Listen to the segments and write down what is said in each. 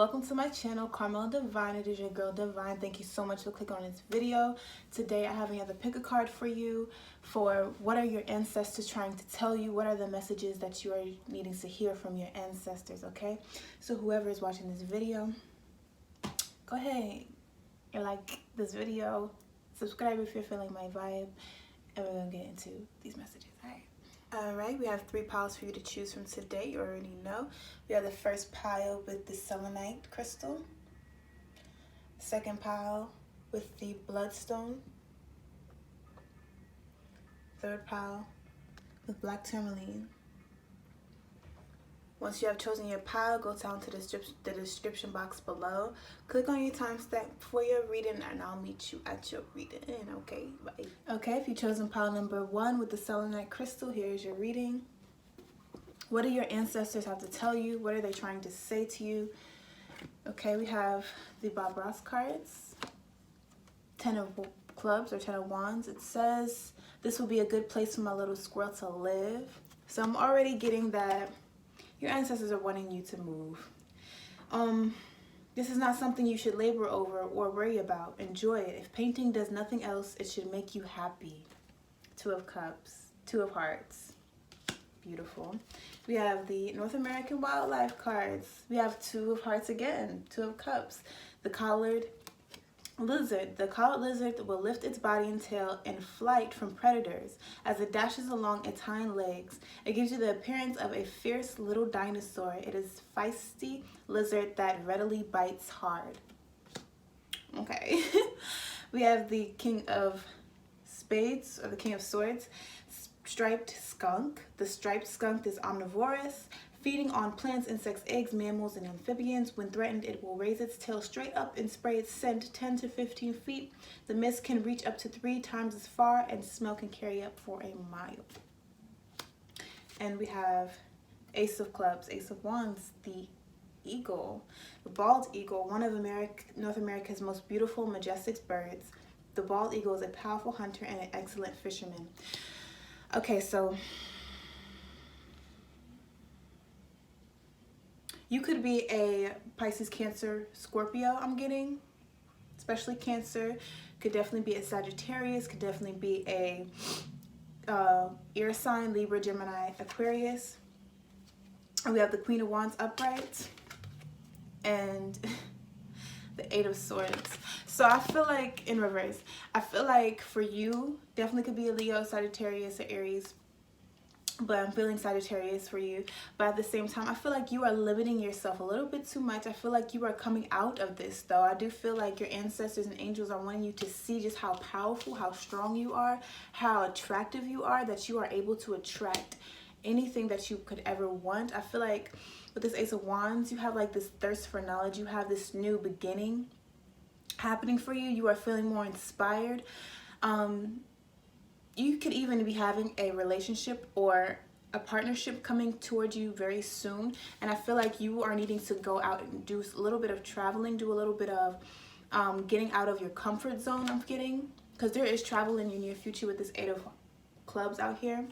welcome to my channel, CarmelDvine. It is your girl Dvine. Thank you so much for clicking on this video. Today I have another pick a card for you for what are your ancestors trying to tell you, what are the messages that you are needing to hear from your ancestors, okay? So whoever is watching this video, go ahead and like this video, subscribe if you're feeling my vibe, and we're gonna get into these messages, all right? All right, we have 3 piles for you to choose from today. You already know. We have the first pile with the selenite crystal. Second pile with the bloodstone. Third pile with black tourmaline. Once you have chosen your pile, go down to the description box below. Click on your timestamp for your reading, and I'll meet you at your reading. Okay, bye. Okay, if you've chosen pile number 1 with the selenite crystal, here's your reading. What do your ancestors have to tell you? What are they trying to say to you? Okay, we have the Bob Ross cards. 10 of clubs or 10 of wands. It says, this will be a good place for my little squirrel to live. So I'm already getting that your ancestors are wanting you to move. This is not something you should labor over or worry about. Enjoy it. If painting does nothing else, it should make you happy. 2 of cups, 2 of hearts. Beautiful. We have the North American wildlife cards. We have 2 of hearts again, 2 of cups. The collared lizard. The collared lizard will lift its body and tail in flight from predators as it dashes along its hind legs. It gives you the appearance of a fierce little dinosaur. It is feisty lizard that readily bites hard. Okay. We have the King of Spades, or the King of Swords. Striped skunk. The striped skunk is omnivorous, feeding on plants, insects, eggs, mammals, and amphibians. When threatened, it will raise its tail straight up and spray its scent 10 to 15 feet. The mist can reach up to 3 times as far, and smell can carry up for a mile. And we have Ace of Clubs, Ace of Wands, the eagle. The bald eagle, one of North America's most beautiful, majestic birds. The bald eagle is a powerful hunter and an excellent fisherman. Okay, so you could be a Pisces, Cancer, Scorpio, I'm getting, especially Cancer. Could definitely be a Sagittarius, could definitely be a air sign, Libra, Gemini, Aquarius. And we have the Queen of Wands upright and the 8 of Swords. So I feel like, in reverse, I feel like for you, definitely could be a Leo, Sagittarius, or Aries. But I'm feeling Sagittarius for you. But at the same time, I feel like you are limiting yourself a little bit too much. I feel like you are coming out of this, though. I do feel like your ancestors and angels are wanting you to see just how powerful, how strong you are, how attractive you are, that you are able to attract anything that you could ever want. I feel like with this Ace of Wands, you have like this thirst for knowledge. You have this new beginning happening for you. You are feeling more inspired. You could even be having a relationship or a partnership coming towards you very soon. And I feel like you are needing to go out and do a little bit of traveling, do a little bit of getting out of your comfort zone, I'm getting. Because there is travel in your near future with this 8 of clubs out here.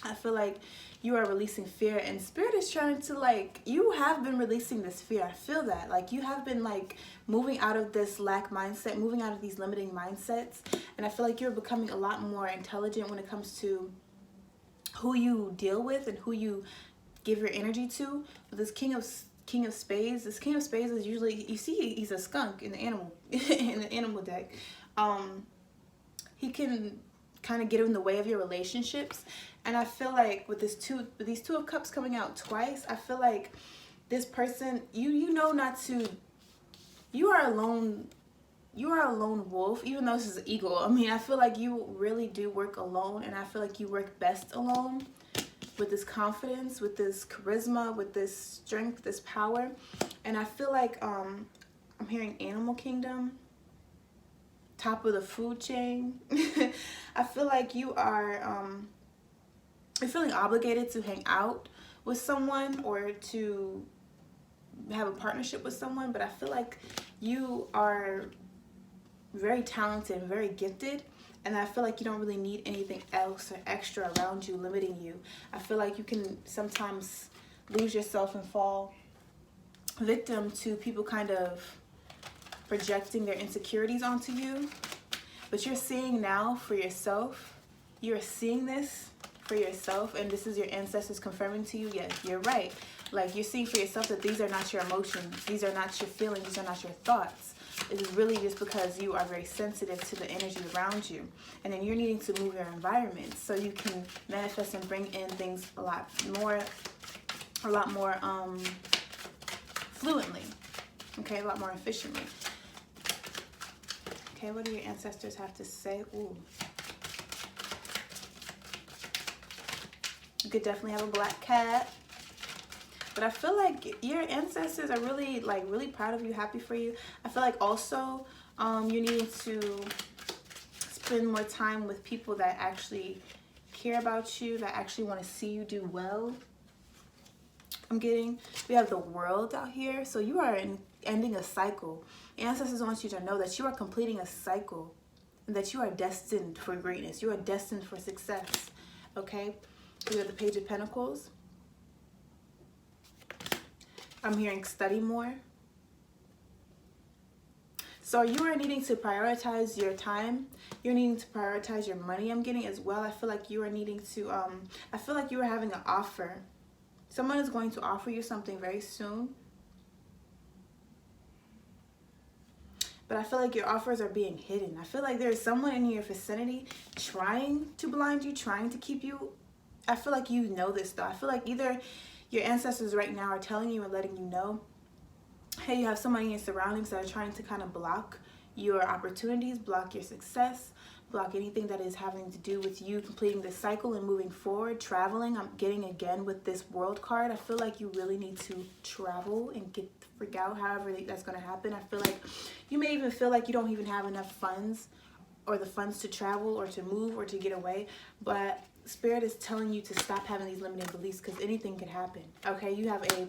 I feel like you are releasing fear, and Spirit is trying to, like, you have been releasing this fear. I feel that. Like, you have been, like, moving out of this lack mindset, moving out of these limiting mindsets. And I feel like you're becoming a lot more intelligent when it comes to who you deal with and who you give your energy to. But this King of Spades, this King of Spades is usually, you see, he's a skunk in the animal deck. He can kind of get in the way of your relationships. And I feel like with these 2 of cups coming out twice, I feel like this person, you know not to, you are a lone wolf, even though this is an eagle. I mean, I feel like you really do work alone, and I feel like you work best alone with this confidence, with this charisma, with this strength, this power. And I feel like I'm hearing animal kingdom, top of the food chain. I feel like you are you're feeling obligated to hang out with someone or to have a partnership with someone, but I feel like you are very talented, very gifted, and I feel like you don't really need anything else or extra around you limiting you. I feel like you can sometimes lose yourself and fall victim to people kind of projecting their insecurities onto you. But you're seeing now for yourself. You're seeing this for yourself, and this is your ancestors confirming to you, yes, you're right. Like, you're seeing for yourself that these are not your emotions, these are not your feelings, these are not your thoughts. It is really just because you are very sensitive to the energy around you. And then you're needing to move your environment so you can manifest and bring in things a lot more fluently. Okay, a lot more efficiently. Okay, what do your ancestors have to say? Ooh. You could definitely have a black cat. But I feel like your ancestors are really, like, really proud of you, happy for you. I feel like also you're needing to spend more time with people that actually care about you, that actually want to see you do well. We have the world out here. So you are ending a cycle. Ancestors want you to know that you are completing a cycle and that you are destined for greatness. You are destined for success. Okay? We have the Page of Pentacles. I'm hearing study more. So you are needing to prioritize your time. You're needing to prioritize your money, I'm getting as well. I feel like you are needing to, I feel like you are having an offer. Someone is going to offer you something very soon. But I feel like your offers are being hidden. I feel like there's someone in your vicinity trying to blind you, trying to keep you. I feel like you know this though. I feel like either your ancestors right now are telling you and letting you know, hey, you have somebody in your surroundings that are trying to kind of block your opportunities, block your success, block anything that is having to do with you completing this cycle and moving forward, traveling. I'm getting again with this world card. I feel like you really need to travel and freak out, however that's going to happen. I feel like you may even feel like you don't even have enough funds or the funds to travel or to move or to get away. But Spirit is telling you to stop having these limiting beliefs because anything could happen. Okay, you have a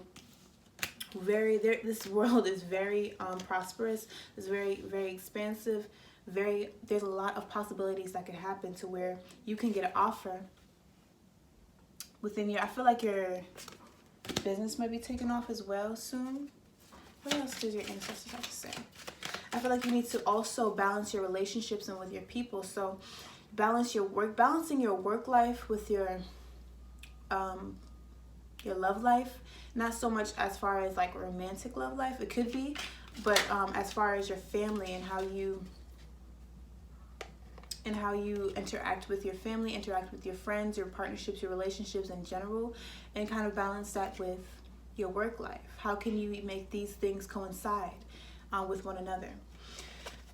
this world is very prosperous. It's very, very expansive. There's a lot of possibilities that could happen to where you can get an offer within I feel like your business might be taking off as well soon. What else does your ancestors have to say? I feel like you need to also balance your relationships and with your people. So balancing your work life with your love life. Not so much as far as like romantic love life, it could be, but as far as your family and how you interact with your family, interact with your friends, your partnerships, your relationships in general, and kind of balance that with your work life. How can you make these things coincide with one another?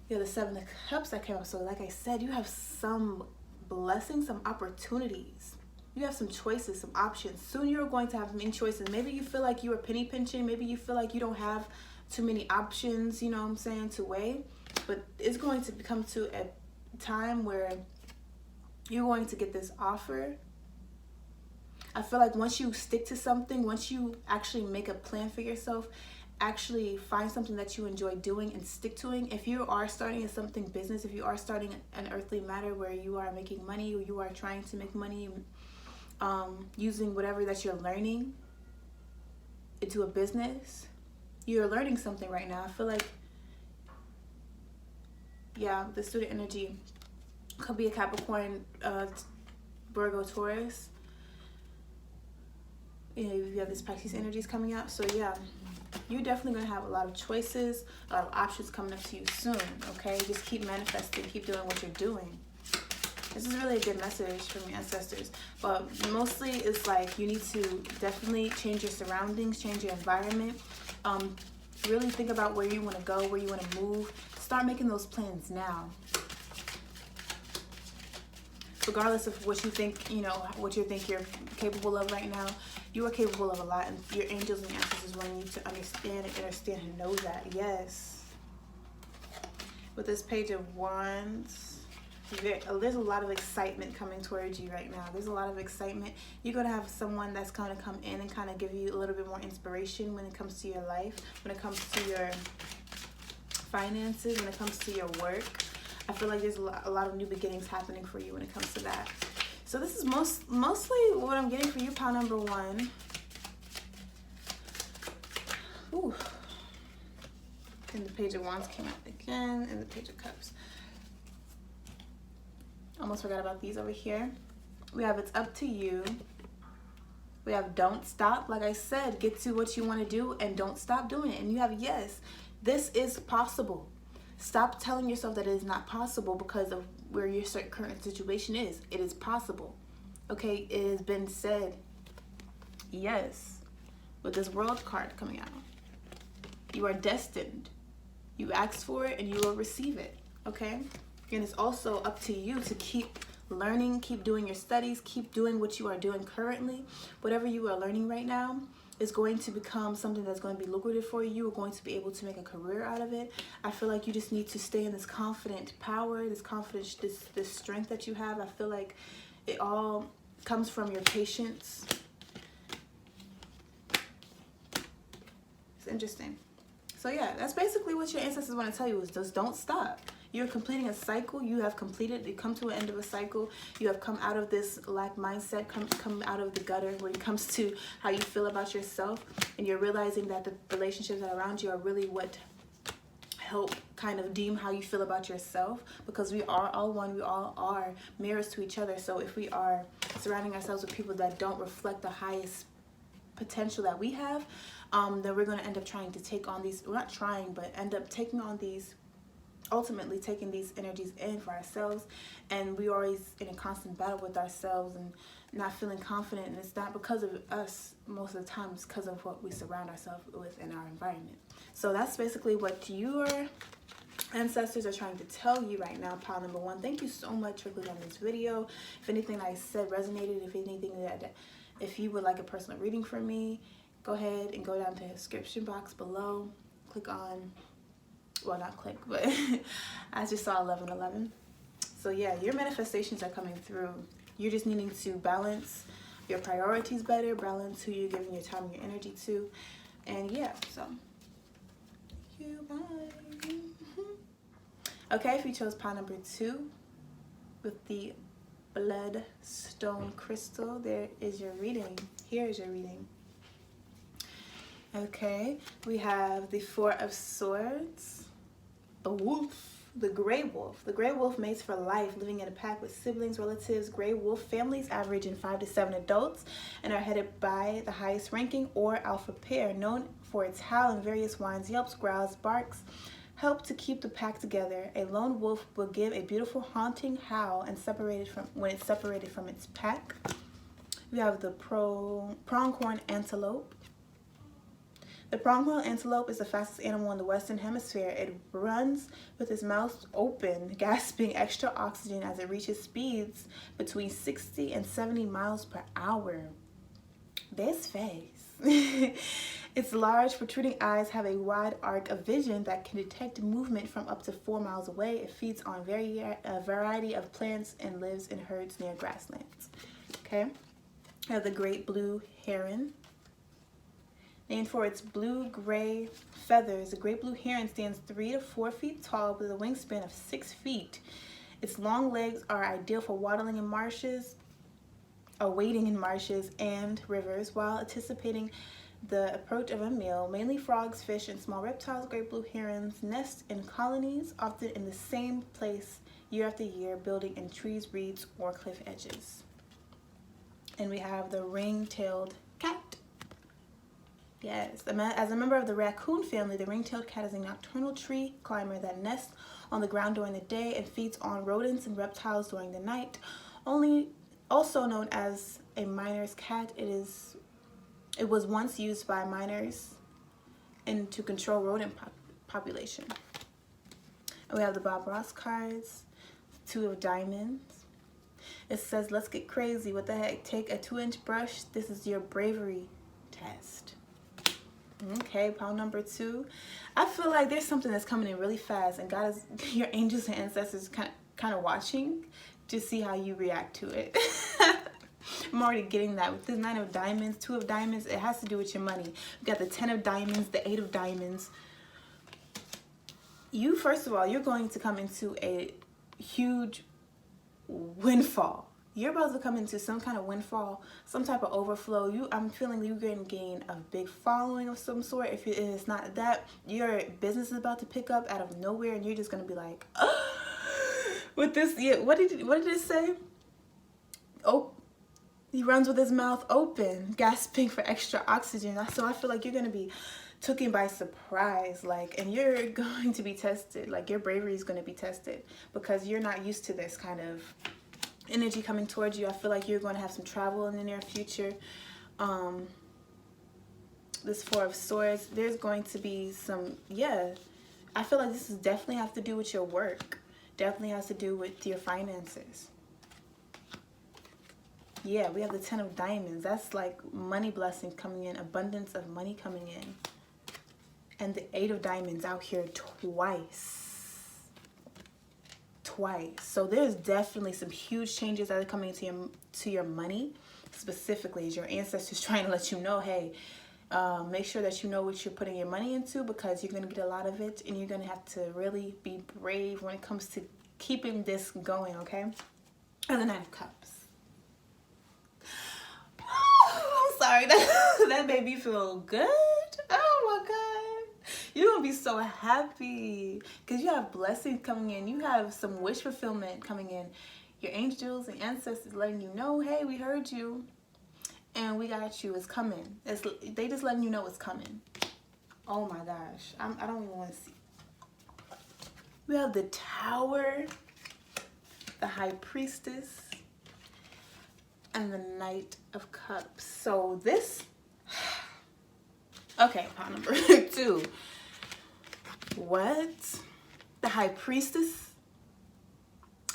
You have the Seven of Cups that came up. So like I said, you have some blessings, some opportunities. You have some choices, some options. Soon you're going to have many choices. Maybe you feel like you are penny pinching. Maybe you feel like you don't have too many options, you know what I'm saying, to weigh. But it's going to come to a time where you're going to get this offer. I feel like once you stick to something, once you actually make a plan for yourself, actually find something that you enjoy doing and stick to it. If you are starting something business, if you are starting an earthly matter where you are making money or you are trying to make money using whatever that you're learning into a business, you're learning something right now. I feel like, yeah, the student energy could be a Capricorn, Virgo, Taurus. You know, you have this Pisces energies coming out. So yeah, you're definitely going to have a lot of choices, a lot of options coming up to you soon, okay? Just keep manifesting, keep doing what you're doing. This is really a good message from your ancestors. But mostly it's like you need to definitely change your surroundings, change your environment. Really think about where you want to go, where you want to move. Start making those plans now. Regardless of what you think, you know, what you think you're capable of right now, you are capable of a lot. And your angels and ancestors want you to understand and know that. Yes. With this Page of Wands, there's a lot of excitement coming towards you right now. There's a lot of excitement. You're going to have someone that's going to come in and kind of give you a little bit more inspiration when it comes to your life, when it comes to your finances, when it comes to your work. I feel like there's a lot of new beginnings happening for you when it comes to that. So this is mostly what I'm getting for you, pile number one. Ooh. And the Page of Wands came out again, and the Page of Cups. Almost forgot about these over here. We have it's up to you. We have don't stop. Like I said, get to what you want to do and don't stop doing it. And you have yes, this is possible. Stop telling yourself that it is not possible because of where your current situation is. It is possible. Okay, it has been said. Yes. With this World card coming out. You are destined. You asked for it and you will receive it. Okay? And it's also up to you to keep learning, keep doing your studies, keep doing what you are doing currently. Whatever you are learning right now is going to become something that's going to be lucrative for you. You're going to be able to make a career out of it. I feel like you just need to stay in this confident power, this confidence, this strength that you have. I feel like it all comes from your patience. It's interesting. So yeah, that's basically what your ancestors want to tell you is just don't stop. You're completing a cycle. You have completed, you come to an end of a cycle. You have come out of this lack mindset, come out of the gutter when it comes to how you feel about yourself. And you're realizing that the relationships that are around you are really what help kind of deem how you feel about yourself, because we are all one. We all are mirrors to each other. So if we are surrounding ourselves with people that don't reflect the highest potential that we have, then we're going to end up trying to take on these, well, not trying, but end up taking on these, ultimately taking these energies in for ourselves. And we're always in a constant battle with ourselves and not feeling confident. And it's not because of us most of the time, it's because of what we surround ourselves with in our environment. So that's basically what your ancestors are trying to tell you right now, pile number one. Thank you so much for clicking on this video. If anything I said resonated, if you would like a personal reading from me, go ahead and go down to the description box below. Click on, well, not click, but I just saw 1111. So yeah, your manifestations are coming through. You're just needing to balance your priorities better, balance who you're giving your time and your energy to. And yeah, so thank you, bye. Okay, if you chose pile number 2 with the bloodstone crystal, there is your reading. Here is your reading. Okay, we have the 4 of Swords, a wolf, the gray wolf. The gray wolf mates for life, living in a pack with siblings, relatives. Gray wolf families average in 5 to 7 adults and are headed by the highest ranking or alpha pair, known for its howl and various whines, yelps, growls, barks, help to keep the pack together. A lone wolf will give a beautiful haunting howl and when it's separated from its pack. We have the pronghorn antelope. The pronghorn antelope is the fastest animal in the Western Hemisphere. It runs with its mouth open, gasping extra oxygen as it reaches speeds between 60 and 70 miles per hour. This face. Its large, protruding eyes have a wide arc of vision that can detect movement from up to 4 miles away. It feeds on a variety of plants and lives in herds near grasslands. Okay. We have the great blue heron. Named for its blue-gray feathers, the great blue heron stands 3 to 4 feet tall with a wingspan of 6 feet. Its long legs are ideal for wading in marshes and rivers while anticipating the approach of a meal. Mainly frogs, fish, and small reptiles, great blue herons nest in colonies, often in the same place year after year, building in trees, reeds, or cliff edges. And we have the ring-tailed cat. Yes, as a member of the raccoon family, the ring-tailed cat is a nocturnal tree climber that nests on the ground during the day and feeds on rodents and reptiles during the night. Also known as a miner's cat, it was once used by miners to control rodent population. And we have the Bob Ross cards, 2 of diamonds. It says, let's get crazy. What the heck? Take a 2-inch brush. This is your bravery test. Okay, pile number 2. I feel like there's something that's coming in really fast, and God is, your angels and ancestors kind of watching to see how you react to it. I'm already getting that with the 9 of diamonds, 2 of diamonds. It has to do with your money. You got the 10 of diamonds, the 8 of diamonds. First of all, you're going to come into a huge windfall. You're about to come into some kind of windfall, some type of overflow. I'm feeling you're going to gain a big following of some sort. If it's not that, your business is about to pick up out of nowhere, and you're just going to be like, with this. Yeah, what did it say? Oh, he runs with his mouth open, gasping for extra oxygen. So I feel like you're going to be taken by surprise, like, and you're going to be tested. Like, your bravery is going to be tested because you're not used to this kind of energy coming towards you. I feel like you're going to have some travel in the near future. This Four of Swords, there's going to be some, I feel like this is definitely have to do with your work. Definitely has to do with your finances. Yeah, we have the Ten of Diamonds. That's like money blessings coming in, abundance of money coming in. And the Eight of Diamonds out here twice. So there's definitely some huge changes that are coming to your money. Specifically, is your ancestors trying to let you know, hey, make sure that you know what you're putting your money into, because you're going to get a lot of it, and you're going to have to really be brave when it comes to keeping this going, okay? And the Nine of Cups. Oh, I'm sorry, that made me feel good. Oh my God. You're going to be so happy because you have blessings coming in. You have some wish fulfillment coming in. Your angels and ancestors letting you know, hey, we heard you and we got you. It's coming. They just letting you know it's coming. Oh my gosh. I don't even want to see. We have the Tower, the High Priestess, and the Knight of Cups. So this... Okay, pile number 2. What? The High Priestess?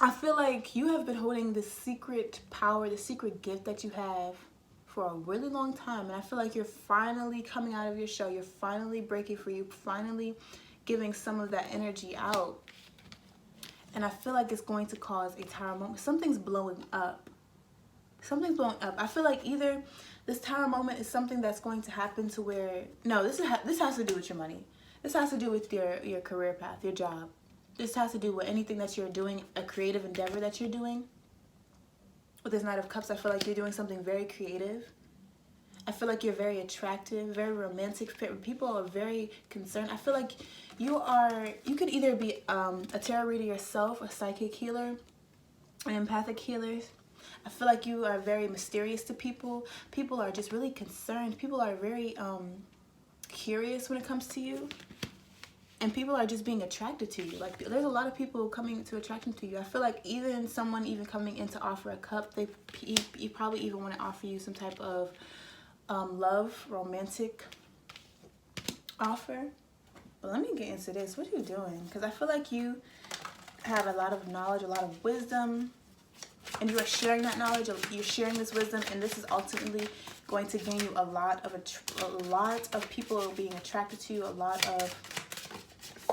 I feel like you have been holding this secret power, the secret gift that you have for a really long time. And I feel like you're finally coming out of your shell. You're finally breaking free. You're finally giving some of that energy out. And I feel like it's going to cause a tower moment. Something's blowing up. Something's blowing up. I feel like either this tower moment is something that's going to happen to where... No, this has to do with your money. This has to do with your career path, your job. This has to do with anything that you're doing, a creative endeavor that you're doing. With this Knight of Cups, I feel like you're doing something very creative. I feel like you're very attractive, very romantic. People are very concerned. I feel like you could either be a tarot reader yourself, a psychic healer, an empathic healer. I feel like you are very mysterious to people. People are just really concerned. People are very curious when it comes to you. And people are just being attracted to you. Like, there's a lot of people coming to attraction to you. I feel like someone coming in to offer a cup, you probably even want to offer you some type of love, romantic offer. But let me get into this. What are you doing? Because I feel like you have a lot of knowledge, a lot of wisdom, and you are sharing that knowledge. You're sharing this wisdom, and this is ultimately going to gain you a lot of people being attracted to you, a lot of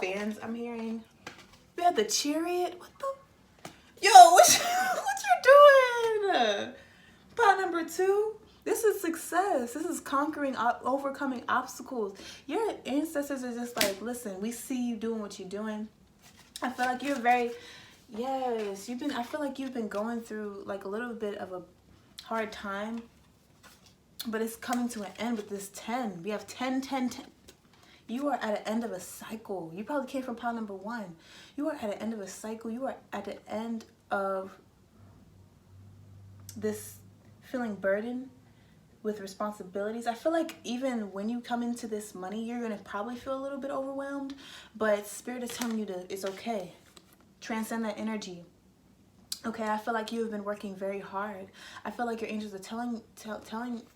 fans. I'm hearing. We have the Chariot. What the? Yo, what you doing? Part number 2. This is success. This is conquering, overcoming obstacles. Your ancestors are just like, listen, we see you doing what you're doing. I feel like you're very, yes, I feel like you've been going through like a little bit of a hard time, but it's coming to an end with this 10. We have 10, 10, 10. You are at the end of a cycle. You probably came from pile number 1. You are at the end of a cycle. You are at the end of this feeling burdened with responsibilities. I feel like even when you come into this money, you're going to probably feel a little bit overwhelmed, but Spirit is telling you it's okay. Transcend that energy. Okay, I feel like you've been working very hard. I feel like your angels are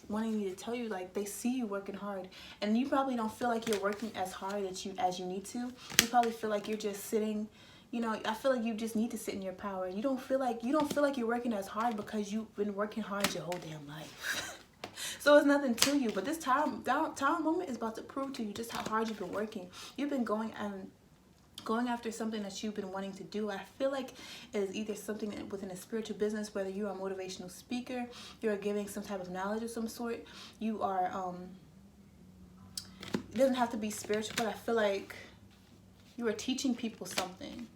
wanting me to tell you, like, they see you working hard, and you probably don't feel like you're working as hard as you need to. You probably feel like you're just sitting. You know, I feel like you just need to sit in your power. You don't feel like you're working as hard because you've been working hard your whole damn life. So it's nothing to you. But this tower moment is about to prove to you just how hard you've been working. You've been going after something that you've been wanting to do. I feel like it is either something within a spiritual business, whether you're a motivational speaker, you're giving some type of knowledge of some sort. You are, it doesn't have to be spiritual, but I feel like you are teaching people something.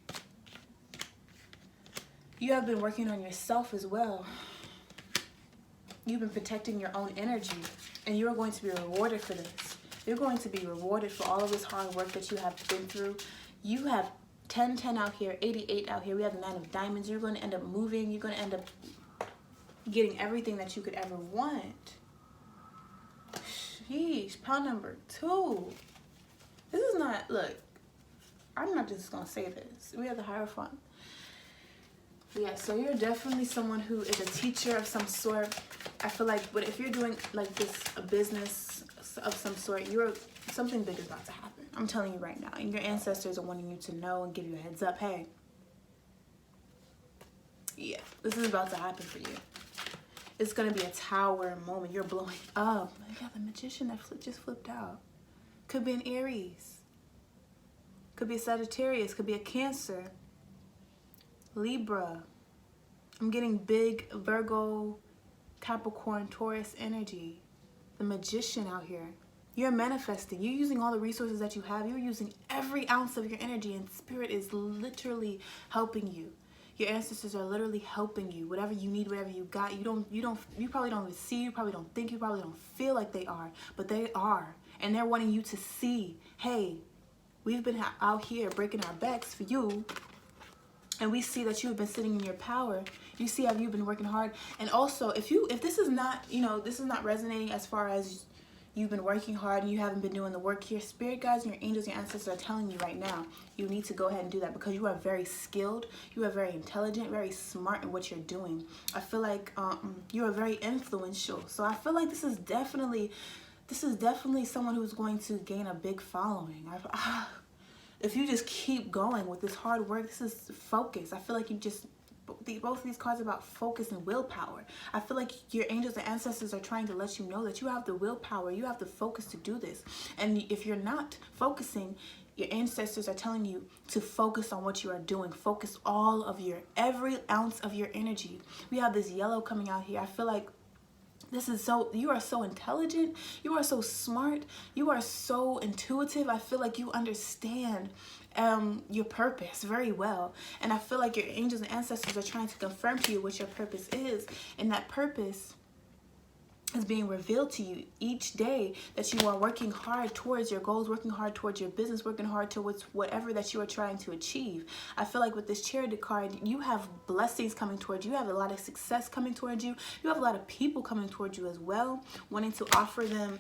You have been working on yourself as well. You've been protecting your own energy, and you are going to be rewarded for this. You're going to be rewarded for all of this hard work that you have been through. You have 10-10 out here, 88 out here. We have the 9 of diamonds. You're going to end up moving. You're going to end up getting everything that you could ever want. Sheesh, pile number 2. This is not, look, I'm not just going to say this. We have the Hierophant. Yeah, so you're definitely someone who is a teacher of some sort. I feel like, but if you're doing like this, a business of some sort, something big is about to happen. I'm telling you right now. And your ancestors are wanting you to know and give you a heads up. Hey, yeah, this is about to happen for you. It's going to be a tower moment. You're blowing up. You got the Magician that just flipped out. Could be an Aries. Could be a Sagittarius. Could be a Cancer. Libra. I'm getting big Virgo, Capricorn, Taurus energy. The Magician out here. You're manifesting. You're using all the resources that you have. You're using every ounce of your energy, and Spirit is literally helping you. Your ancestors are literally helping you. Whatever you need, whatever you got, you probably don't even see, you probably don't think, you probably don't feel like they are, but they are. And they're wanting you to see, hey, we've been out here breaking our backs for you. And we see that you've been sitting in your power. You see how you've been working hard. And also, if this is not, this is not resonating as far as you've been working hard and you haven't been doing the work here, Spirit guides and your angels, your ancestors are telling you right now, you need to go ahead and do that, because you are very skilled, you are very intelligent, very smart in what you're doing. I feel like you are very influential. So I feel like this is definitely someone who's going to gain a big following. If you just keep going with this hard work, this is focus. I feel like both of these cards are about focus and willpower. I feel like your angels and ancestors are trying to let you know that you have the willpower, you have the focus to do this. And if you're not focusing, your ancestors are telling you to focus on what you are doing. Focus every ounce of your energy. We have this yellow coming out here. I feel like you are so intelligent, you are so smart, you are so intuitive. I feel like you understand your purpose very well. And I feel like your angels and ancestors are trying to confirm to you what your purpose is. And that purpose is being revealed to you each day, that you are working hard towards your goals, working hard towards your business, working hard towards whatever that you are trying to achieve. I feel like with this Chariot card, you have blessings coming towards you. You have a lot of success coming towards you. You have a lot of people coming towards you as well, wanting to offer them,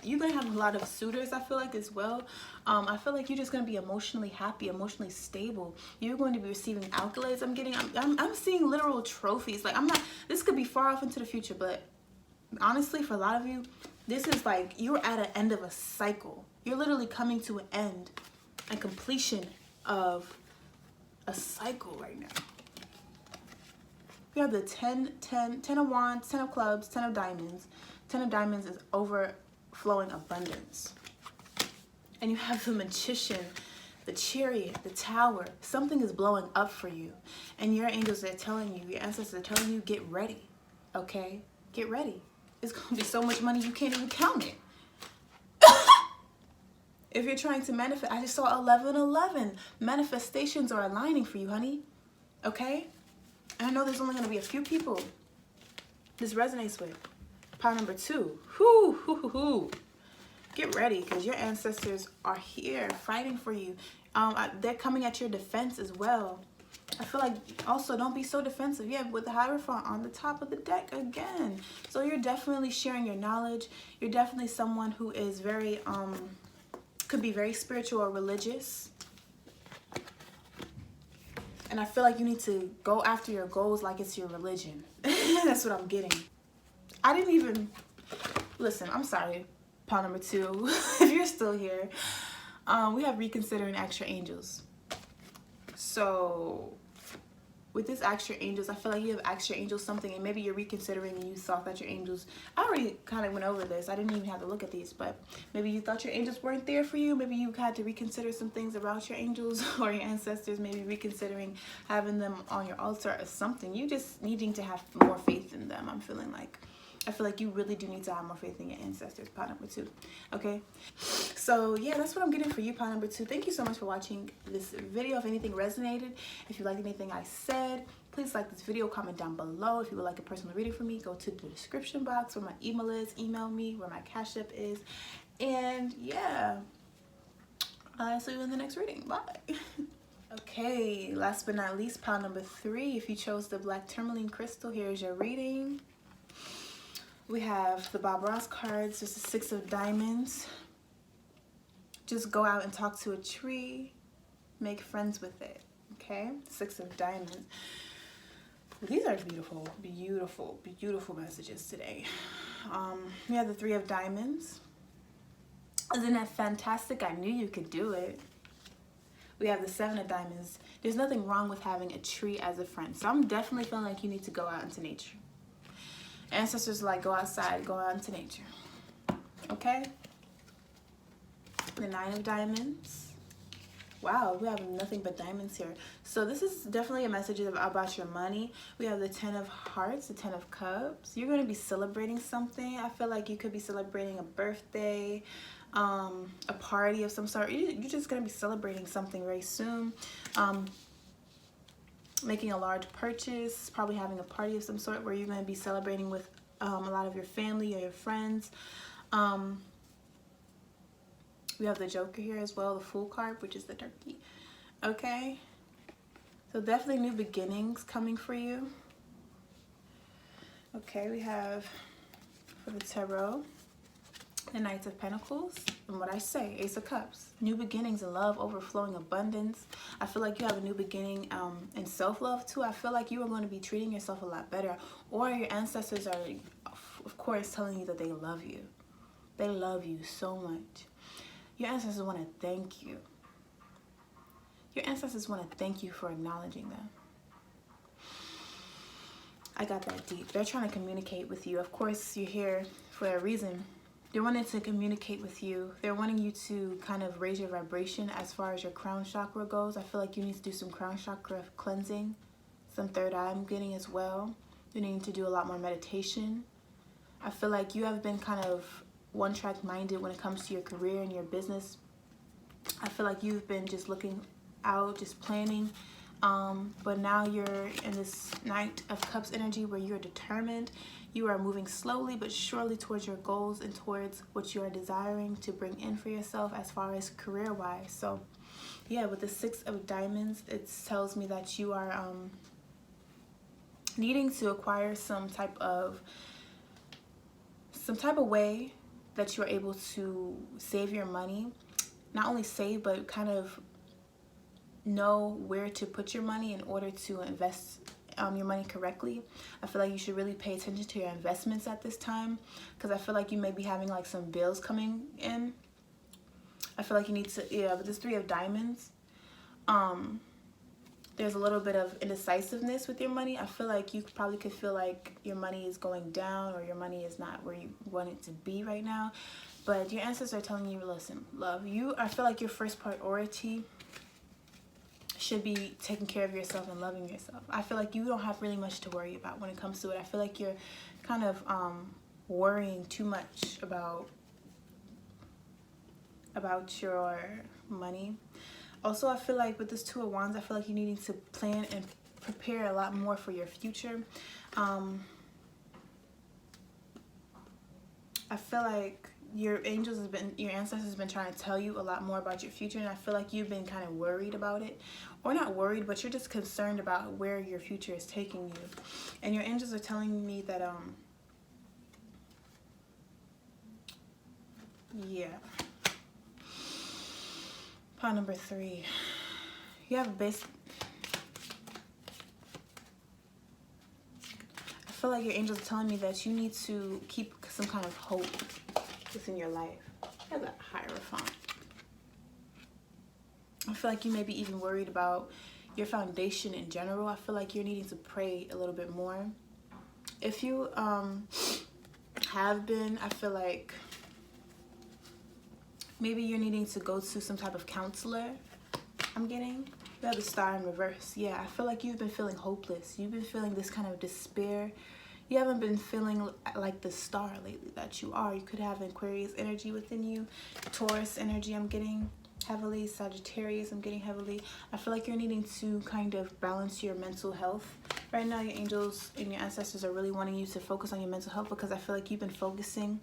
you're going to have a lot of suitors, I feel like, as well. I feel like you're just going to be emotionally happy, emotionally stable. You're going to be receiving accolades. I'm seeing literal trophies. Like, this could be far off into the future, but honestly, for a lot of you, this is like you're at an end of a cycle. You're literally coming to an end and completion of a cycle right now. We have the 10 of wands, 10 of clubs, 10 of diamonds. 10 of diamonds is overflowing abundance. And you have the Magician, the Chariot, the Tower. Something is blowing up for you. And your angels are telling you, your ancestors are telling you, get ready. Okay? Get ready. It's going to be so much money you can't even count it. If you're trying to manifest, I just saw 1111. Manifestations are aligning for you, honey. Okay? And I know there's only going to be a few people this resonates with. Pile number 2. Get ready, because your ancestors are here fighting for you. They're coming at your defense as well. I feel like also don't be so defensive. Yeah, with the Hierophant on the top of the deck again. So you're definitely sharing your knowledge. You're definitely someone who is very, could be very spiritual or religious. And I feel like you need to go after your goals like it's your religion. That's what I'm getting. I didn't even, listen, I'm sorry, pile number 2, if you're still here. We have reconsider and ask your angels. So with this ask your angels, I feel like you have asked your angels something, and maybe you're reconsidering and you thought that your angels, I already kind of went over this. I didn't even have to look at these, but maybe you thought your angels weren't there for you. Maybe you had to reconsider some things about your angels or your ancestors, maybe reconsidering having them on your altar or something. You just needing to have more faith in them. I feel like you really do need to have more faith in your ancestors, pile number 2. Okay, so yeah, that's what I'm getting for you, pile number 2. Thank you so much for watching this video. If anything resonated, if you liked anything I said, Please like this video, comment down below. If you would like a personal reading from me, go to the description box where my email is, email me, where my CashApp is. And yeah, I'll see you in the next reading. Bye. Okay, last but not least, pile number 3. If you chose the black tourmaline crystal, here's your reading. We have the Bob Ross cards. There's the 6 of diamonds. Just go out and talk to a tree. Make friends with it. Okay, 6 of diamonds. These are beautiful, beautiful, beautiful messages today. We have the 3 of diamonds. Isn't that fantastic? I knew you could do it. We have the 7 of diamonds. There's nothing wrong with having a tree as a friend. So I'm definitely feeling like you need to go out into nature. Ancestors like, go outside, go out into nature. Okay? The 9 of diamonds. Wow, we have nothing but diamonds here. So this is definitely a message about your money. We have the 10 of hearts, the 10 of cups. You're going to be celebrating something. I feel like you could be celebrating a birthday, a party of some sort. You're just going to be celebrating something very soon. Making a large purchase, probably having a party of some sort where you're going to be celebrating with a lot of your family or your friends. We have the Joker here as well, the Fool card, which is the turkey. Okay, so definitely new beginnings coming for you. Okay, we have for the tarot the Knights of Pentacles, and what I say, Ace of Cups. New beginnings in love, overflowing abundance. I feel like you have a new beginning in self-love too. I feel like you are going to be treating yourself a lot better, or your ancestors are, of course, telling you that they love you. They love you so much. Your ancestors want to thank you. Your ancestors want to thank you for acknowledging them. I got that deep. They're trying to communicate with you. Of course, you're here for a reason. They're wanting to communicate with you. They're wanting you to kind of raise your vibration as far as your crown chakra goes. I feel like you need to do some crown chakra cleansing, some third eye I'm getting as well. You need to do a lot more meditation. I feel like you have been kind of one-track minded when it comes to your career and your business. I feel like you've been just looking out, just planning, but now you're in this Knight of Cups energy where you're determined. You are moving slowly but surely towards your goals and towards what you are desiring to bring in for yourself as far as career-wise. So yeah, with the 6 of diamonds, it tells me that you are needing to acquire some type of way that you're able to save your money. Not only save, but kind of know where to put your money in order to invest your money correctly. I feel like you should really pay attention to your investments at this time, because I feel like you may be having like some bills coming in. I feel like you need to, yeah, with this 3 of diamonds, there's a little bit of indecisiveness with your money. I feel like you probably could feel like your money is going down or your money is not where you want it to be right now. But your ancestors are telling you, listen, love, I feel like your first priority should be taking care of yourself and loving yourself. I feel like you don't have really much to worry about when it comes to it. I feel like you're kind of worrying too much about your money. Also, I feel like with this 2 of Wands, I feel like you're needing to plan and prepare a lot more for your future. I feel like your ancestors have been trying to tell you a lot more about your future, and I feel like you've been kind of worried about it. Or not worried, but you're just concerned about where your future is taking you. And your angels are telling me that, yeah. Pile number 3. You have a base. I feel like your angels are telling me that you need to keep some kind of hope within your life. You have that Hierophant. I feel like you may be even worried about your foundation in general. I feel like you're needing to pray a little bit more. If you have been, I feel like maybe you're needing to go to some type of counselor. I'm getting. You have the Star in reverse. Yeah, I feel like you've been feeling hopeless. You've been feeling this kind of despair. You haven't been feeling like the star lately that you are. You could have Aquarius energy within you. Taurus energy I'm getting heavily. Sagittarius I'm getting heavily. I feel like you're needing to kind of balance your mental health Right now, your angels and your ancestors are really wanting you to focus on your mental health, because I feel like you've been focusing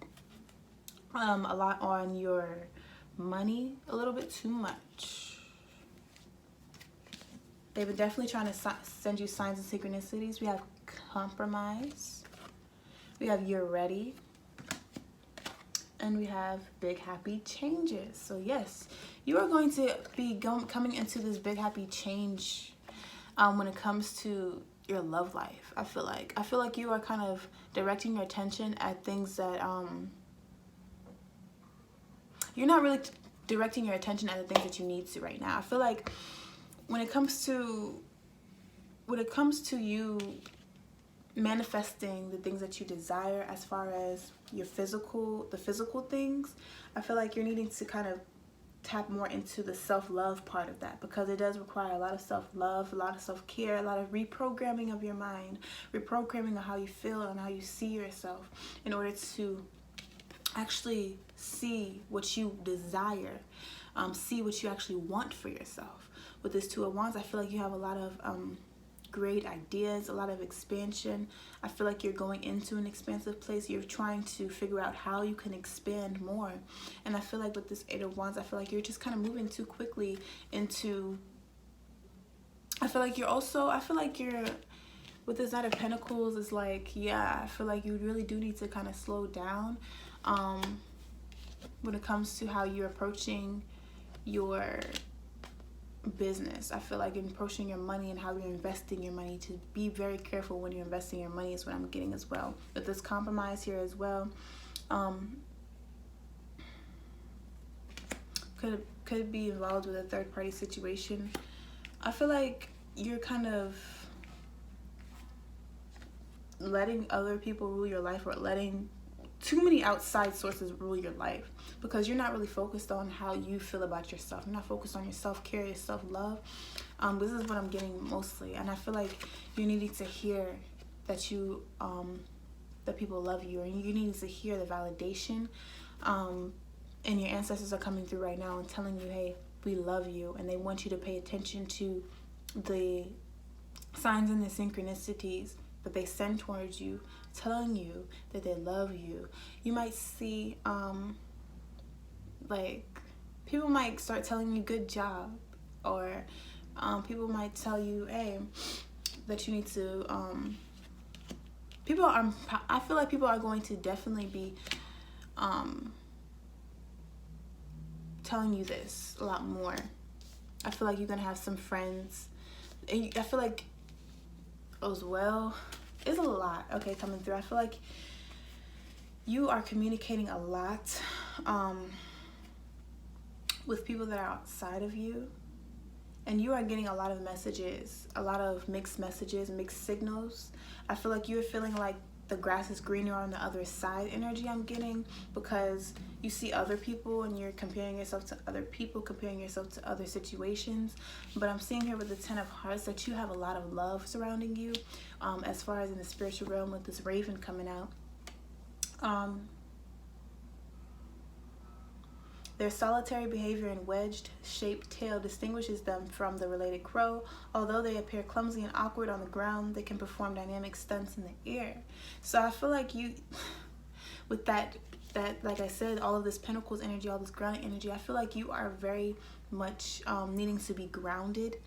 a lot on your money, a little bit too much. They've been definitely trying to send you signs and synchronicities. We have compromise. We have you're ready. And we have big happy changes. So yes, you are going to be coming into this big happy change when it comes to your love life. I feel like you are kind of directing your attention at things that you're not really directing your attention at the things that you need to right now. I feel like when it comes to you manifesting the things that you desire, as far as the physical things, I feel like you're needing to kind of tap more into the self-love part of that, because it does require a lot of self-love, a lot of self-care, a lot of reprogramming of your mind, reprogramming of how you feel and how you see yourself, in order to actually see what you desire, see what you actually want for yourself. With this Two of Wands, I feel like you have a lot of great ideas, a lot of expansion. I feel like you're going into an expansive place. You're trying to figure out how you can expand more. And I feel like with this Eight of Wands, I feel like you're just kind of moving too quickly into, I feel like you're with this Knight of Pentacles, is like, yeah, I feel like you really do need to kind of slow down when it comes to how you're approaching your business. I feel like in approaching your money and how you're investing your money, to be very careful when you're investing your money, is what I'm getting as well. With this compromise here as well, could be involved with a third party situation. I feel like you're kind of letting other people rule your life, or letting too many outside sources rule your life, because you're not really focused on how you feel about yourself. You're not focused on your self-care, your self-love. This is what I'm getting mostly, and I feel like you needing to hear that you that people love you, and you need to hear the validation, and your ancestors are coming through right now and telling you, hey, we love you, and they want you to pay attention to the signs and the synchronicities that they send towards you, telling you that they love you. You might see like people might start telling you good job, or people might tell you, hey, that you need to I feel like people are going to definitely be telling you this a lot more. I feel like you're gonna have some friends, and I feel like as well, it's a lot, okay, coming through. I feel like you are communicating a lot with people that are outside of you, and you are getting a lot of messages, a lot of mixed messages, mixed signals. I feel like you're feeling like the grass is greener on the other side energy I'm getting, because you see other people and you're comparing yourself to other people, comparing yourself to other situations. But I'm seeing here with the Ten of Hearts that you have a lot of love surrounding you, as far as in the spiritual realm, with this raven coming out. Their solitary behavior and wedged-shaped tail distinguishes them from the related crow. Although they appear clumsy and awkward on the ground, they can perform dynamic stunts in the air. So I feel like you, with that, like I said, all of this Pentacles energy, all this grounding energy, I feel like you are very much needing to be grounded.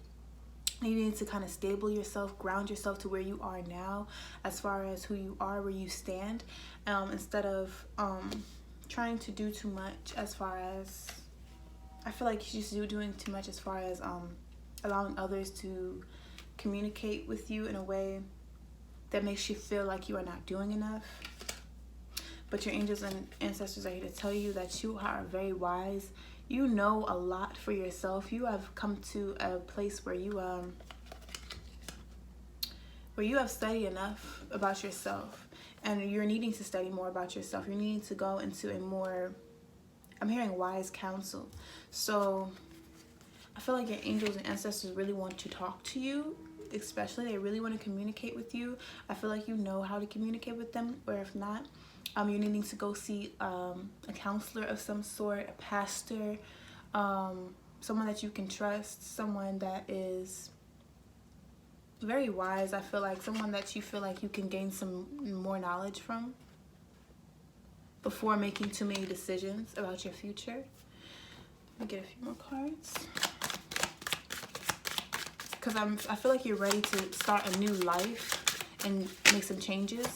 You need to kind of stable yourself, ground yourself to where you are now, as far as who you are, where you stand, instead of trying to do too much, as far as, I feel like you're just doing too much as far as allowing others to communicate with you in a way that makes you feel like you are not doing enough. But your angels and ancestors are here to tell you that you are very wise. You know a lot for yourself. You have come to a place where you have studied enough about yourself, and you're needing to study more about yourself. You're needing to go into a more, I'm hearing wise counsel. So I feel like your angels and ancestors really want to talk to you, especially they really want to communicate with you. I feel like you know how to communicate with them, or if not, you're needing to go see a counselor of some sort, a pastor, someone that you can trust, someone that is very wise. I feel like someone that you feel like you can gain some more knowledge from before making too many decisions about your future. Let me get a few more cards. Because I feel like you're ready to start a new life and make some changes.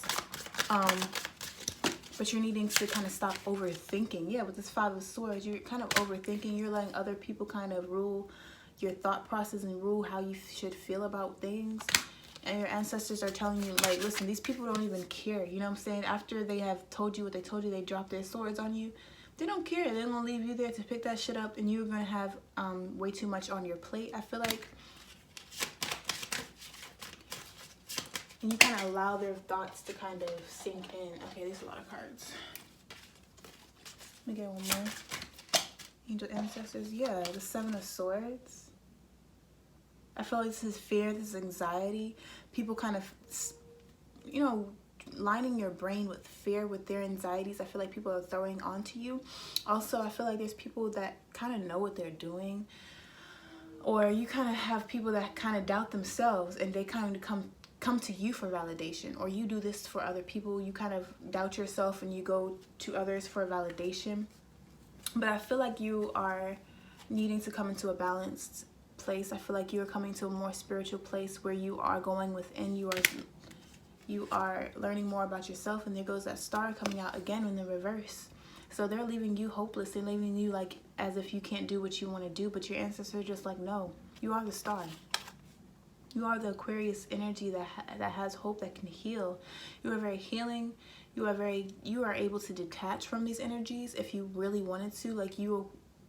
But you're needing to kind of stop overthinking. Yeah, with this Five of Swords, you're kind of overthinking. You're letting other people kind of rule your thought process and rule how you should feel about things. And your ancestors are telling you, like, listen, these people don't even care. You know what I'm saying? After they have told you what they told you, they dropped their swords on you. They don't care. They're going to leave you there to pick that shit up. And you're going to have way too much on your plate, I feel like. And you kind of allow their thoughts to kind of sink in. Okay, there's a lot of cards. Let me get one more. Angel Ancestors. Yeah, the Seven of Swords. I feel like this is fear, this is anxiety. People kind of, you know, lining your brain with fear, with their anxieties. I feel like people are throwing onto you. Also, I feel like there's people that kind of know what they're doing. Or you kind of have people that kind of doubt themselves and they kind of come to you for validation. Or you do this for other people. You kind of doubt yourself and you go to others for validation. But I feel like you are needing to come into a balanced place. I feel like you're coming to a more spiritual place where you are going within. You are learning more about yourself. And there goes that star coming out again in the reverse. So they're leaving you hopeless. They're leaving you like as if you can't do what you want to do. But your ancestors are just like, no, you are the star. You are the Aquarius energy that has hope, that can heal. You are very healing. You are able to detach from these energies if you really wanted to. Like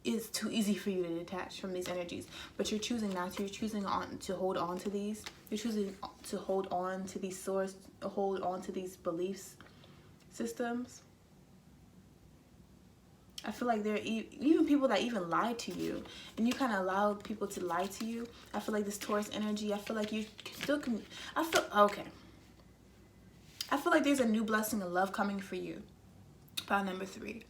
it's too easy for you to detach from these energies, but you're choosing not to. You're choosing to hold on to these. You're choosing to hold on to these swords, hold on to these beliefs systems. I feel like there are even people that even lie to you, and you kind of allow people to lie to you. I feel like this Taurus energy, I feel like you still can, I feel like there's a new blessing of love coming for you. Pile number 3.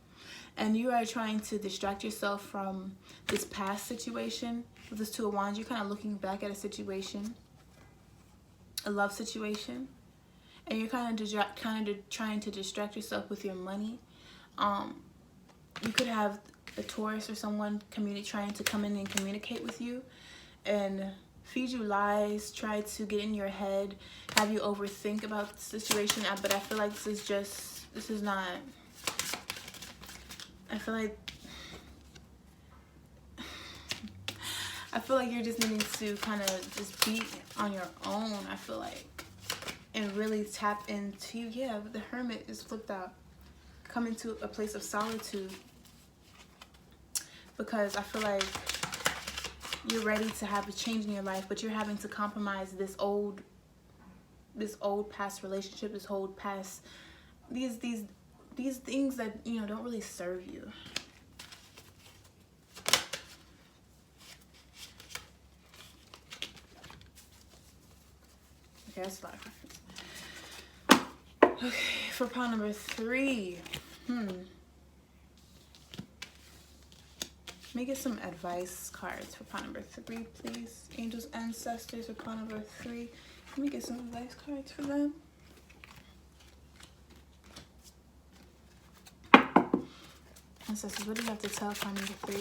And you are trying to distract yourself from this past situation. With this Two of Wands, you're kind of looking back at a situation, a love situation. And you're kind of trying to distract yourself with your money. You could have a Taurus or someone trying to come in and communicate with you and feed you lies, try to get in your head, have you overthink about the situation. But I feel like this is not... I feel like you're just needing to kind of just be on your own, I feel like, and really tap into, yeah, the Hermit is flipped out. Come into a place of solitude, because I feel like you're ready to have a change in your life, but you're having to compromise this old past relationship, this old past, these things that, you know, don't really serve you. Okay, that's a lot of cards. Okay, for pile number 3. Let me get some advice cards for pile number 3, please. Angels, ancestors, for pile number 3. Let me get some advice cards for them. Ancestors, what do you have to tell pile number 3?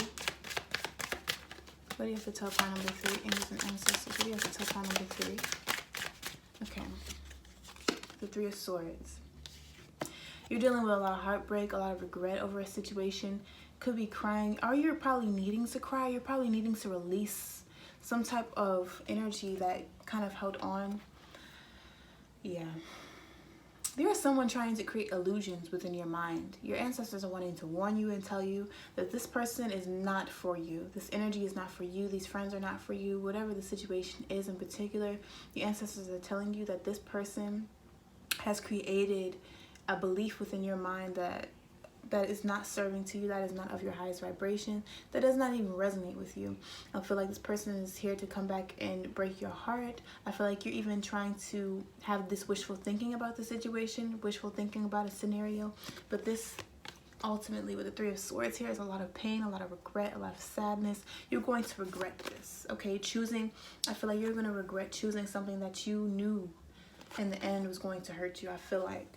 What do you have to tell pile number 3? Angels and ancestors, what do you have to tell pile number 3? Okay. The Three of Swords. You're dealing with a lot of heartbreak, a lot of regret over a situation. Could be crying, or you're probably needing to cry. You're probably needing to release some type of energy that kind of held on. Yeah. There is someone trying to create illusions within your mind. Your ancestors are wanting to warn you and tell you that this person is not for you. This energy is not for you. These friends are not for you. Whatever the situation is in particular, the ancestors are telling you that this person has created a belief within your mind that is not serving to you, that is not of your highest vibration, that does not even resonate with you. I feel like this person is here to come back and break your heart. I feel like you're even trying to have this wishful thinking about the situation, wishful thinking about a scenario, but this ultimately with the Three of Swords here is a lot of pain, a lot of regret, a lot of sadness. You're going to regret this, okay? I feel like you're going to regret choosing something that you knew in the end was going to hurt you. I feel like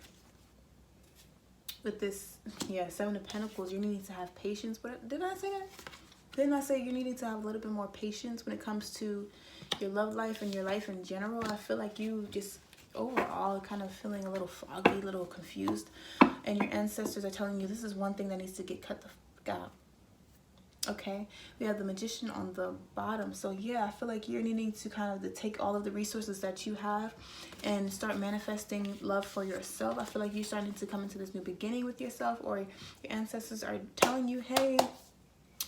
with this, yeah, Seven of Pentacles, you're needing to have patience. But didn't I say that? Didn't I say you're needing to have a little bit more patience when it comes to your love life and your life in general? I feel like you just overall kind of feeling a little foggy, a little confused, and your ancestors are telling you this is one thing that needs to get cut the fuck out. Okay, we have the Magician on the bottom. So yeah, I feel like you're needing to kind of take all of the resources that you have and start manifesting love for yourself. I feel like you're starting to come into this new beginning with yourself, or your ancestors are telling you, hey,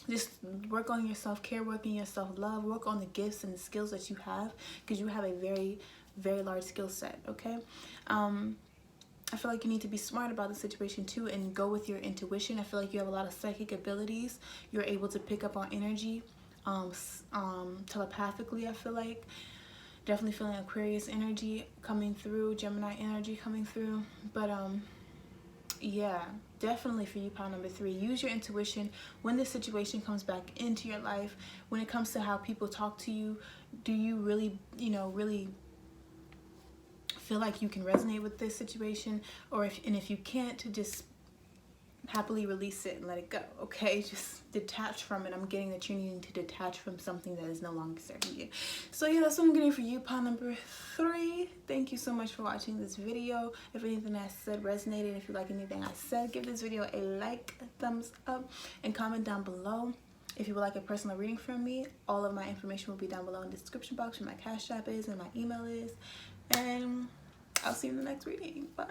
just work on your self-care, work on your self-love, work on the gifts and the skills that you have, because you have a very, very large skill set, okay? I feel like you need to be smart about the situation too and go with your intuition. I feel like you have a lot of psychic abilities. You're able to pick up on energy telepathically, I feel like. Definitely feeling Aquarius energy coming through, Gemini energy coming through. But yeah, definitely for you, pile number 3, use your intuition when this situation comes back into your life. When it comes to how people talk to you, do you really, really feel like you can resonate with this situation? Or if you can't, to just happily release it and let it go, okay? Just detach from it. I'm getting that you're needing to detach from something that is no longer serving you. So yeah, that's what I'm getting for you, pile number 3. Thank you so much for watching this video. If anything I said resonated, if you like anything I said, give this video a like, a thumbs up, and comment down below. If you would like a personal reading from me, all of my information will be down below in the description box, where my Cash App is and my email is. And I'll see you in the next reading. Bye.